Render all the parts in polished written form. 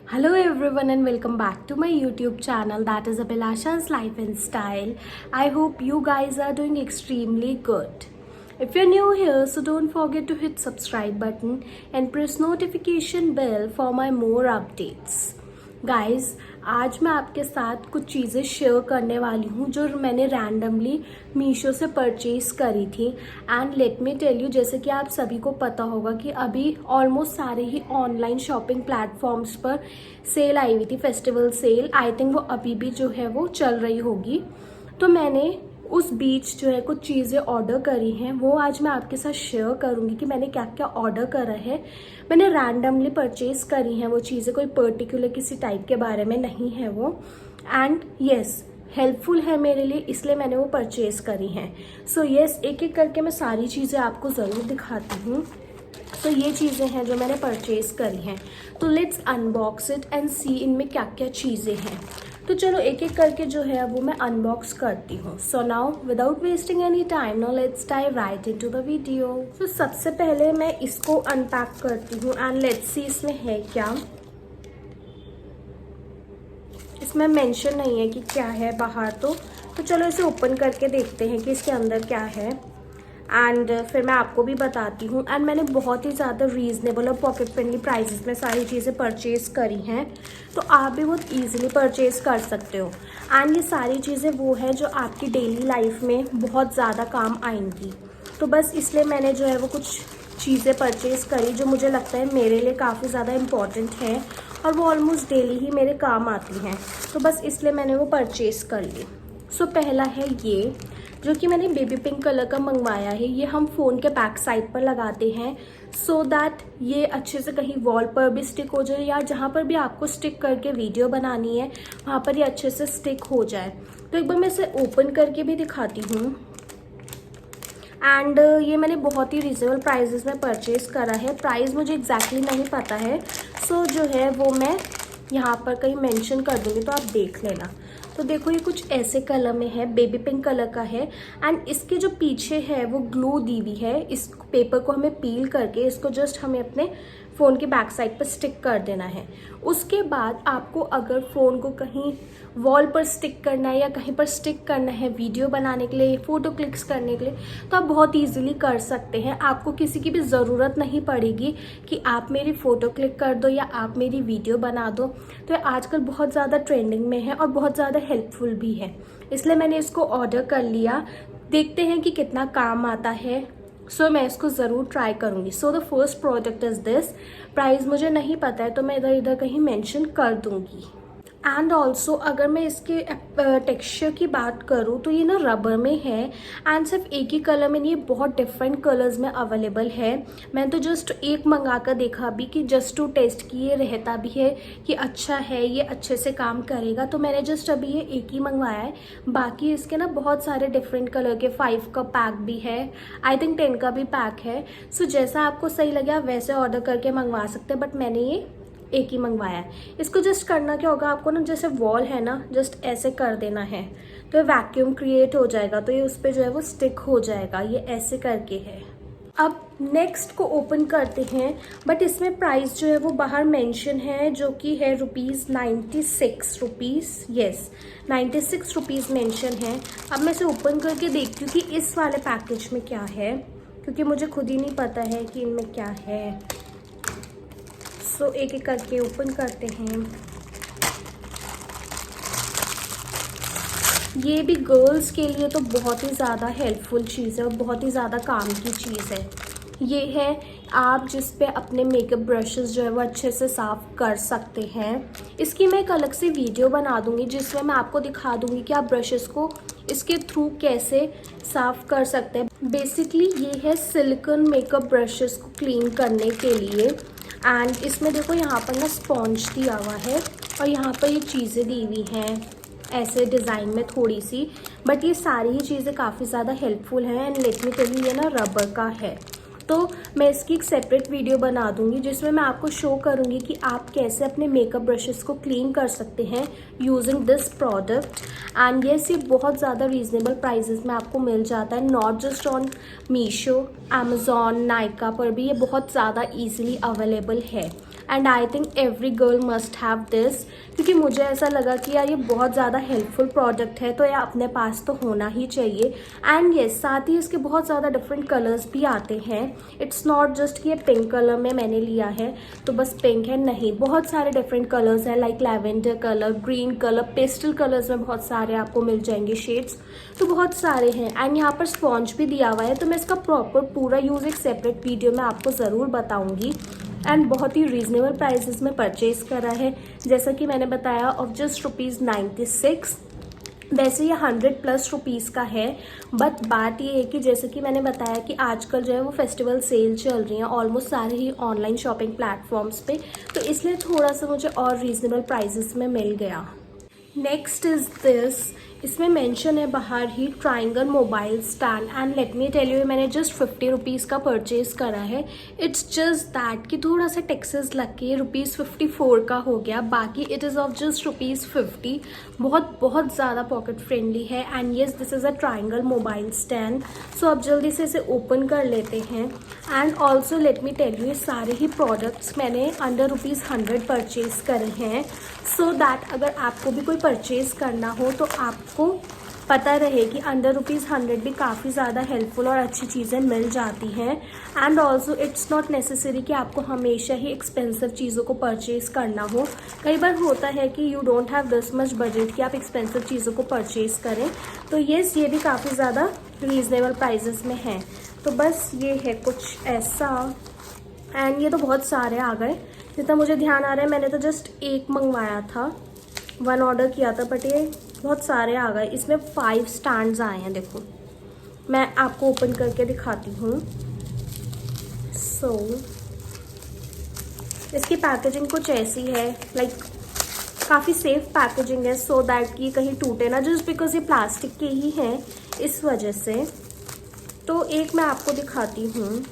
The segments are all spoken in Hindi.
Hello everyone and welcome back to my YouTube channel, that is Abhilasha's Life and Style. I hope you guys are doing extremely good. If you're new here, so don't forget to hit subscribe button and press notification bell for my more updates. Guys आज मैं आपके साथ कुछ चीज़ें शेयर करने वाली हूँ जो मैंने रैंडमली मीशो से परचेज करी थी। And let me tell you, जैसे कि आप सभी को पता होगा कि अभी ऑलमोस्ट सारे ही ऑनलाइन शॉपिंग प्लेटफॉर्म्स पर सेल आई हुई थी, फेस्टिवल सेल। आई थिंक वो अभी भी जो है वो चल रही होगी। तो मैंने उस बीच जो है कुछ चीज़ें ऑर्डर करी हैं, वो आज मैं आपके साथ शेयर करूंगी कि मैंने क्या क्या ऑर्डर करा है। मैंने रैंडमली परचेज करी हैं वो चीज़ें, कोई पर्टिकुलर किसी टाइप के बारे में नहीं है वो। एंड येस, हेल्पफुल है मेरे लिए, इसलिए मैंने वो परचेज करी हैं। सो येस, एक एक करके मैं सारी चीज़ें आपको ज़रूर दिखाती हूँ। तो ये चीज़ें हैं जो मैंने परचेज करी हैं। तो लेट्स अनबॉक्स इट एंड सी इनमें क्या क्या चीज़ें हैं। तो चलो एक एक करके जो है वो मैं अनबॉक्स करती हूँ। So now without wasting any time, now let's dive right into the video. तो सबसे पहले मैं इसको अनपैक करती हूँ एंड लेट्स सी इसमें है क्या। इसमें मेंशन नहीं है कि क्या है बाहर। तो चलो इसे ओपन करके देखते हैं कि इसके अंदर क्या है एंड फिर मैं आपको भी बताती हूँ। एंड मैंने बहुत ही ज़्यादा रीज़नेबल और पॉकेट फ्रेंडली प्राइसेस में सारी चीज़ें परचेज करी हैं, तो आप भी बहुत ईजिली परचेज कर सकते हो। एंड ये सारी चीज़ें वो है जो आपकी डेली लाइफ में बहुत ज़्यादा काम आएंगी। तो बस इसलिए मैंने जो है वो कुछ चीज़ें परचेज करी जो मुझे लगता है मेरे लिए काफ़ी ज़्यादा इम्पॉर्टेंट है और वो ऑलमोस्ट डेली ही मेरे काम आती हैं। तो बस इसलिए मैंने वो परचेज कर ली। सो पहला है ये, जो कि मैंने बेबी पिंक कलर का मंगवाया है। ये हम फ़ोन के बैक साइड पर लगाते हैं सो दैट ये अच्छे से कहीं वॉल पर भी स्टिक हो जाए या जहाँ पर भी आपको स्टिक करके वीडियो बनानी है वहाँ पर ये अच्छे से स्टिक हो जाए। तो एक बार मैं इसे ओपन करके भी दिखाती हूँ। एंड ये मैंने बहुत ही रिजनेबल प्राइजेस में परचेज करा है। प्राइस मुझे एग्जैक्टली नहीं पता है, सो जो है वो मैं यहाँ पर कहीं मेंशन कर दूँगी, तो आप देख लेना। तो देखो ये कुछ ऐसे कलर में है, बेबी पिंक कलर का है। एंड इसके जो पीछे है वो ग्लू दी हुई है। इस पेपर को हमें पील करके इसको जस्ट हमें अपने फ़ोन के बैक साइड पर स्टिक कर देना है। उसके बाद आपको अगर फ़ोन को कहीं वॉल पर स्टिक करना है या कहीं पर स्टिक करना है वीडियो बनाने के लिए, फ़ोटो क्लिक्स करने के लिए, तो आप बहुत ईजिली कर सकते हैं। आपको किसी की भी ज़रूरत नहीं पड़ेगी कि आप मेरी फ़ोटो क्लिक कर दो या आप मेरी वीडियो बना दो। तो आजकल बहुत ज़्यादा ट्रेंडिंग में है और बहुत ज़्यादा हेल्पफुल भी है, इसलिए मैंने इसको ऑर्डर कर लिया। देखते हैं कि कितना काम आता है। सो मैं इसको ज़रूर ट्राई करूँगी। So the first product is this. Price मुझे नहीं पता है तो मैं इधर इधर कहीं मेंशन कर दूँगी। एंड ऑल्सो अगर मैं इसके टेक्सचर की बात करूँ तो ये ना रबर में है एंड सिर्फ एक ही कलर में नहीं, ये बहुत डिफरेंट कलर्स में अवेलेबल है। मैं तो जस्ट एक मंगा कर देखा अभी कि जस्ट टू टेस्ट कि ये रहता भी है कि अच्छा है, ये अच्छे से काम करेगा। तो मैंने जस्ट अभी ये एक ही मंगवाया है। बाकी इसके ना बहुत सारे डिफरेंट कलर के 5 का पैक भी है, आई थिंक 10 का भी पैक है। सो जैसा आपको सही लगे आप वैसे ऑर्डर करके मंगवा सकते हैं, बट मैंने ये एक ही मंगवाया है। इसको जस्ट करना क्या होगा, आपको ना जैसे वॉल है ना, जस्ट ऐसे कर देना है तो ये वैक्यूम क्रिएट हो जाएगा, तो ये उस पर जो है वो स्टिक हो जाएगा। ये ऐसे करके है। अब नेक्स्ट को ओपन करते हैं, बट इसमें प्राइस जो है वो बाहर मेंशन है, जो कि है ₹96। येस, 96 रुपीज़ मेंशन है। अब मैं इसे ओपन करके देखती हूँ कि इस वाले पैकेज में क्या है, क्योंकि मुझे खुद ही नहीं पता है कि इनमें क्या है। सो एक एक करके ओपन करते हैं। ये भी गर्ल्स के लिए तो बहुत ही ज़्यादा हेल्पफुल चीज़ है और बहुत ही ज़्यादा काम की चीज़ है। ये है आप जिस पे अपने मेकअप ब्रशेस जो है वो अच्छे से साफ़ कर सकते हैं। इसकी मैं एक अलग से वीडियो बना दूँगी जिसमें मैं आपको दिखा दूँगी कि आप ब्रशेस को इसके थ्रू कैसे साफ़ कर सकते हैं। बेसिकली ये है सिलिकॉन मेकअप ब्रशेस को क्लीन करने के लिए। एंड इसमें देखो यहाँ पर ना स्पॉन्ज दिया हुआ है और यहाँ पर ये चीज़ें दी हुई हैं ऐसे डिज़ाइन में थोड़ी सी, बट ये सारी ही चीज़ें काफ़ी ज़्यादा हेल्पफुल हैं। And let me tell you, ये ना रबर का है। तो मैं इसकी एक सेपरेट वीडियो बना दूंगी जिसमें मैं आपको शो करूंगी कि आप कैसे अपने मेकअप ब्रशेस को क्लीन कर सकते हैं using this product. And yes, ये बहुत ज़्यादा रीजनेबल प्राइसेस में आपको मिल जाता है, not just on Meesho, Amazon, Nykaa पर भी ये बहुत ज़्यादा ईजिली अवेलेबल है। And I think every girl must have this, क्योंकि मुझे ऐसा लगा कि यार ये बहुत ज़्यादा हेल्पफुल प्रोडक्ट है तो ये अपने पास तो होना ही चाहिए। एंड येस, साथ ही इसके बहुत ज़्यादा डिफरेंट कलर्स भी आते हैं। इट्स नॉट जस्ट कि ये पिंक कलर में मैंने लिया है तो बस पिंक है, नहीं, बहुत सारे डिफरेंट कलर्स हैं, like lavender colour, green colour, pastel colours में बहुत सारे आपको मिल जाएंगे शेड्स, तो बहुत सारे हैं। एंड यहाँ पर स्पॉन्ज भी दिया हुआ है, तो मैं इसका प्रॉपर पूरा यूज़ एक सेपरेट वीडियो में आपको ज़रूर बताऊँगी। एंड बहुत ही रीजनेबल प्राइसेस में परचेज करा है, जैसा कि मैंने बताया, ऑफ जस्ट ₹96। वैसे ये 100+ रुपीज़ का है, बट बात ये है कि जैसे कि मैंने बताया कि आजकल जो है वो फेस्टिवल सेल चल रही है ऑलमोस्ट सारे ही ऑनलाइन शॉपिंग प्लेटफॉर्म्स पे, तो इसलिए थोड़ा सा मुझे और रीजनेबल प्राइसेस में मिल गया। नेक्स्ट इज दिस, इसमें मेंशन है बाहर ही triangle mobile stand, and let me tell you मैंने जस्ट 50 रुपीज़ का परचेज करा है। इट्स जस्ट दैट कि थोड़ा सा टैक्सेस लग के ₹54 का हो गया, बाकी इट इज़ ऑफ जस्ट ₹50। बहुत ज़्यादा पॉकेट फ्रेंडली है। And yes, this is a triangle mobile stand. So अब जल्दी से इसे ओपन कर लेते हैं। And also let me tell you, ये सारे ही प्रोडक्ट्स मैंने अंडर ₹100 परचेज करे हैं, सो दैट अगर आपको भी कोई परचेज करना हो तो आपको पता रहे कि अंडर ₹100 भी काफ़ी ज़्यादा हेल्पफुल और अच्छी चीज़ें मिल जाती हैं। And also it's not necessary कि आपको हमेशा ही एक्सपेंसिव चीज़ों को परचेज़ करना हो। कई बार होता है कि you don't have this much budget कि आप एक्सपेंसिव चीज़ों को परचेज़ करें, तो येस, ये भी काफ़ी ज़्यादा रीज़नेबल प्राइजेस में है। तो बस ये है कुछ ऐसा। एंड ये तो बहुत सारे आ गए, जितना मुझे ध्यान आ रहा है मैंने तो जस्ट एक मंगवाया था, 1 ऑर्डर किया था, बट ये बहुत सारे आ गए। इसमें 5 स्टैंड्स आए हैं, देखो मैं आपको ओपन करके दिखाती हूँ। सो इसकी पैकेजिंग कुछ ऐसी है, लाइक काफ़ी सेफ पैकेजिंग है, सो दैट कि कहीं टूटे ना, जस्ट बिकॉज ये प्लास्टिक के ही हैं इस वजह से। तो एक मैं आपको दिखाती हूँ,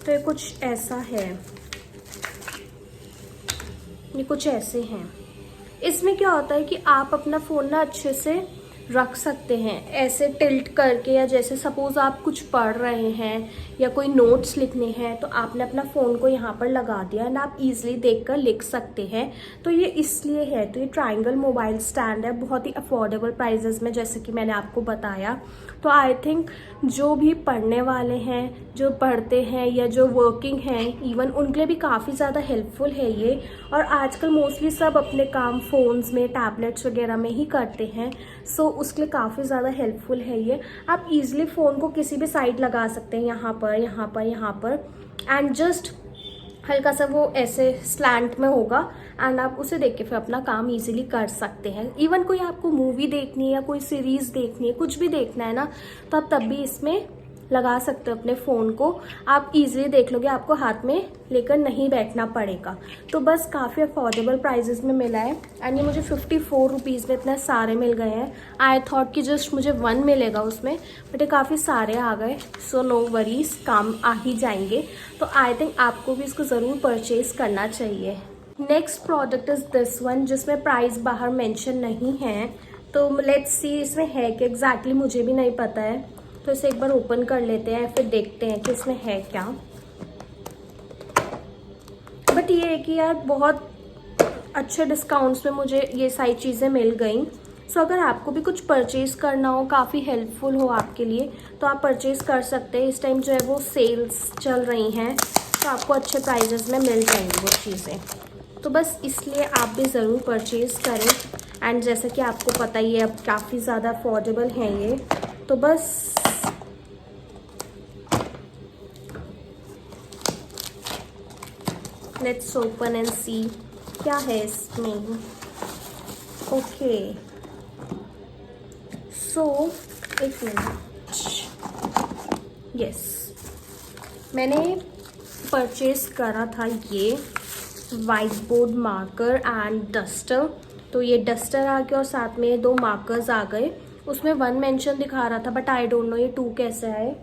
तो ये कुछ ऐसा है, ये कुछ ऐसे हैं। इसमें क्या होता है कि आप अपना फ़ोन ना अच्छे से रख सकते हैं ऐसे टिल्ट करके, या जैसे सपोज़ आप कुछ पढ़ रहे हैं या कोई नोट्स लिखने हैं तो आपने अपना फ़ोन को यहाँ पर लगा दिया एंड आप इजीली देखकर लिख सकते हैं। तो ये इसलिए है। तो ये ट्राइंगल मोबाइल स्टैंड है, बहुत ही अफोर्डेबल प्राइजेस में, जैसे कि मैंने आपको बताया। तो आई थिंक जो भी पढ़ने वाले हैं, जो पढ़ते हैं या जो वर्किंग हैं, इवन उनके लिए भी काफ़ी ज़्यादा हेल्पफुल है ये। और आजकल मोस्टली सब अपने काम फ़ोन्स में, टैबलेट्स वगैरह में ही करते हैं, सो उसके लिए काफ़ी ज़्यादा हेल्पफुल है ये। आप इजीली फ़ोन को किसी भी साइड लगा सकते हैं, यहाँ पर, यहाँ पर, यहाँ पर, एंड जस्ट हल्का सा वो ऐसे स्लैंट में होगा एंड आप उसे देख के फिर अपना काम इजीली कर सकते हैं। इवन कोई आपको मूवी देखनी है या कोई सीरीज़ देखनी है, कुछ भी देखना है ना, तो आप तब भी इसमें लगा सकते हो अपने फ़ोन को, आप इजीली देख लोगे, आपको हाथ में लेकर नहीं बैठना पड़ेगा। तो बस काफ़ी अफोर्डेबल प्राइजेस में मिला है। एंड ये मुझे 54 रुपीज़ में इतने सारे मिल गए हैं। आई थॉट कि जस्ट मुझे 1 मिलेगा उसमें, बट ये काफ़ी सारे आ गए, सो नो वरीज, काम आ ही जाएंगे। तो आई थिंक आपको भी इसको ज़रूर परचेज़ करना चाहिए। Next product is this one, जिसमें प्राइस बाहर मेंशन नहीं है। तो लेट्स सी इसमें है कि एग्जैक्टली मुझे भी नहीं पता है, तो इसे एक बार ओपन कर लेते हैं, फिर देखते हैं कि इसमें है क्या। बट ये है कि यार बहुत अच्छे डिस्काउंट्स में मुझे ये सारी चीज़ें मिल गई। सो अगर आपको भी कुछ परचेज़ करना हो, काफ़ी हेल्पफुल हो आपके लिए, तो आप परचेज़ कर सकते हैं। इस टाइम जो है वो सेल्स चल रही हैं, तो आपको अच्छे प्राइजेस में मिल जाएंगी वो चीज़ें। तो बस इसलिए आप भी ज़रूर परचेज़ करें। एंड जैसे कि आपको पता ही है अब काफ़ी ज़्यादा अफोर्डेबल हैं ये, तो बस लेट्स ओपन एंड सी क्या है इसमें। ओके, सो एक मिनट, यस, मैंने परचेज करा था ये white board marker and duster. तो ये डस्टर आ गया और साथ में 2 मार्कर्स आ गए। उसमें 1 मेंशन दिखा रहा था, बट आई डोंट नो ये 2 कैसे आए,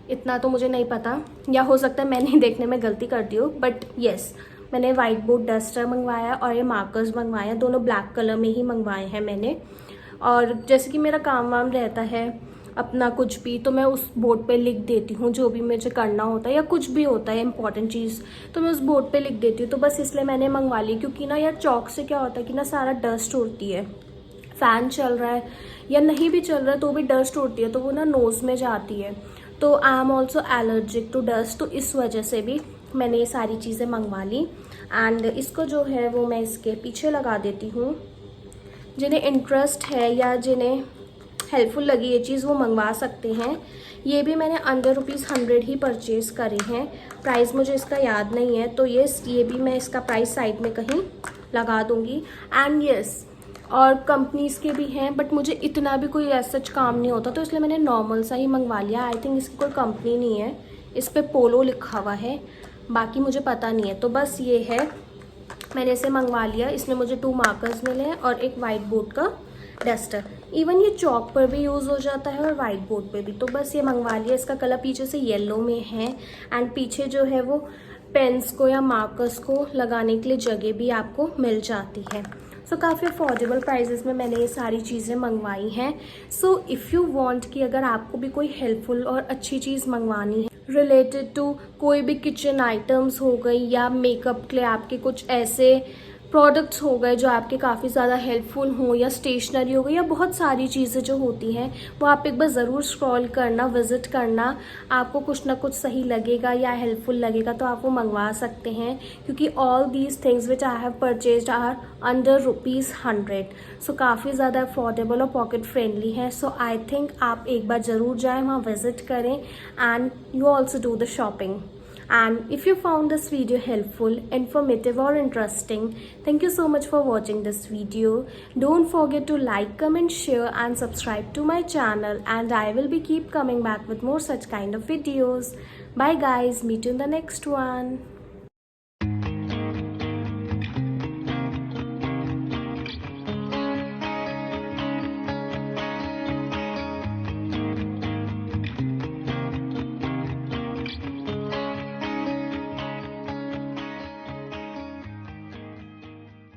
इतना तो मुझे नहीं पता, या हो सकता है मैंने देखने में गलती कर दी हो। बट येस, मैंने वाइट बोर्ड डस्टर मंगवाया और ये मार्कर्स मंगवाए, दोनों ब्लैक कलर में ही मंगवाए हैं मैंने। और जैसे कि मेरा काम वाम रहता है अपना कुछ भी, तो मैं उस बोर्ड पे लिख देती हूँ जो भी मुझे करना होता है या कुछ भी होता है इंपॉर्टेंट चीज़, तो मैं उस बोर्ड पे लिख देती हूँ। तो बस इसलिए मैंने मंगवा ली, क्योंकि ना यार चौक से क्या होता है कि ना सारा डस्ट उड़ती है, फ़ैन चल रहा है या नहीं भी चल रहा है तो भी डस्ट उड़ती है, तो वो ना नोज़ में जाती है। तो I am also allergic to dust, तो इस वजह से भी मैंने ये सारी चीज़ें मंगवा ली। एंड इसको जो है वो मैं इसके पीछे लगा देती हूँ। जिन्हें इंटरेस्ट है या जिन्हें हेल्पफुल लगी ये चीज़ वो मंगवा सकते हैं। ये भी मैंने अंडर ₹100 ही परचेज़ करे हैं, प्राइस मुझे इसका याद नहीं है, तो ये भी मैं इसका प्राइस साइड में कहीं लगा दूंगी। एंड यस, और कंपनीज़ के भी हैं, बट मुझे इतना भी कोई ऐसा सच काम नहीं होता, तो इसलिए मैंने नॉर्मल सा ही मंगवा लिया। आई थिंक इसकी कोई कंपनी नहीं है, इस पर पोलो लिखा हुआ है, बाकी मुझे पता नहीं है। तो बस ये है, मैंने इसे मंगवा लिया। इसमें मुझे 2 मार्कर्स मिले हैं और एक वाइट बोर्ड का डस्टर। इवन ये चौक पर भी यूज़ हो जाता है और वाइट बोर्ड पे भी। तो बस ये मंगवा लिया। इसका कलर पीछे से येलो में है एंड पीछे जो है वो पेन्स को या मार्कर्स को लगाने के लिए जगह भी आपको मिल जाती है। सो काफ़ी अफोर्डेबल प्राइजेस में मैंने ये सारी चीज़ें मंगवाई हैं। सो इफ़ यू वांट कि अगर आपको भी कोई हेल्पफुल और अच्छी चीज़ मंगवानी है रिलेटेड टू कोई भी किचन आइटम्स हो गई या मेकअप के लिए आपके कुछ ऐसे प्रोडक्ट्स हो गए जो आपके काफ़ी ज़्यादा हेल्पफुल हों, या स्टेशनरी हो गई, या बहुत सारी चीज़ें जो होती हैं वो आप एक बार ज़रूर स्क्रॉल करना, विज़िट करना। आपको कुछ ना कुछ सही लगेगा या हेल्पफुल लगेगा तो आप वो मंगवा सकते हैं, क्योंकि all these things which I have purchased are under ₹100। So काफ़ी ज़्यादा अफोर्डेबल और पॉकेट फ्रेंडली है। सो आई थिंक आप एक बार ज़रूर जाएँ, वहाँ विज़िट करें and you also do the shopping. And if you found this video helpful, informative or interesting, thank you so much for watching this video. Don't forget to like, comment, share and subscribe to my channel, and I will be keep coming back with more such kind of videos. Bye guys, meet you in the next one.